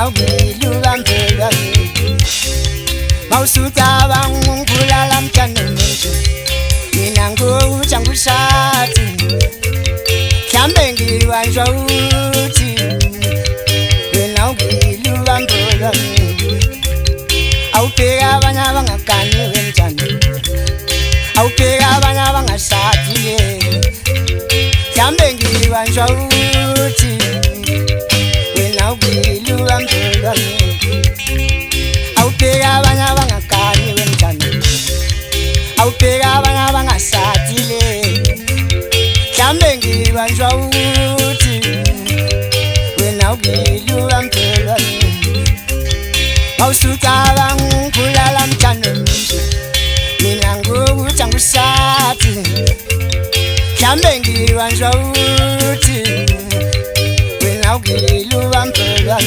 awubiluka mpelwa mawusutaba ngibulala mntana umuntu mina ngokuthi ngushati mhlambe ngiwanjwa uthi wena awubiluka mpelwa awubheka abanye abangaganiwe mntana awubheka abanye abangashadile mhlambe ngiwanjwa uthi wena awubiluka mpelwa awubheka abanye abangaganiwe mntana awubheka abanye abangasadile mhlambe ngibanjwa ukuthi wena awubiluka mpelwa awusucaba ngibulala mntana mina ngokuthi ngushati mhlambe ngibanjwa ukuthi wena awubiluka mpelwa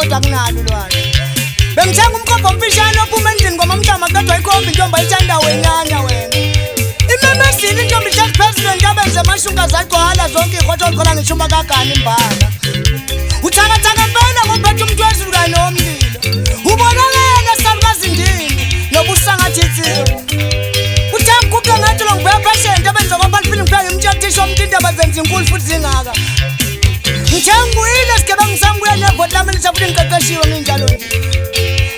kodwa kunalo lwana bengithenga umkhombo omfishane ophuma endlini ngomamhlama kodwa ikhombi intombi ayithanda wenyanya wena imemezile intombi ihleli president abenze amashunga zagcwala zonke ikhotho olukhola ngishuma kagani imbala uthakathaka mpela ngophethe umuntu wezulu nomlilo ubonakele salukazi ndini nobusangathithiwe uthanga kuke ngathi lo ngibuya patient abenze kwaphalifini ngiphela ngimtshatisha umthinta abazenza inkulu futhi zingaka ngithenguyile sigebengu sambuya nevoti lami lisafuthi ngiqeqeshiwe nginjalo nje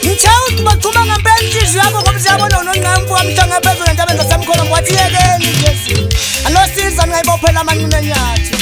ngithewuthi bachuma ngempela inhliziyo yakho ngoba siyabona unonqamfu wamhlanga phezulu ngento abenza samkhona ngwathi yekeni nje anosiza ningayibophela amanqine enyathi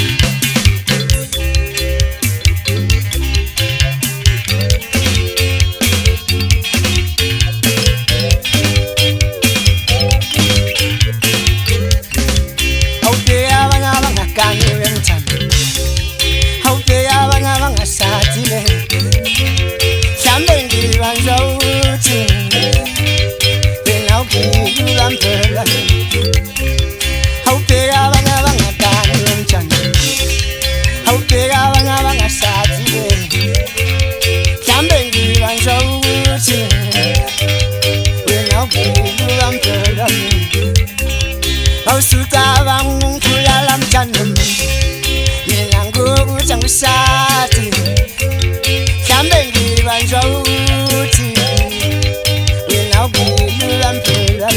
awusutaba ngibulala mntana mina ngokuthi ngushati mhlambe ngibanjwa ukuthi wena awubiluka mpelwa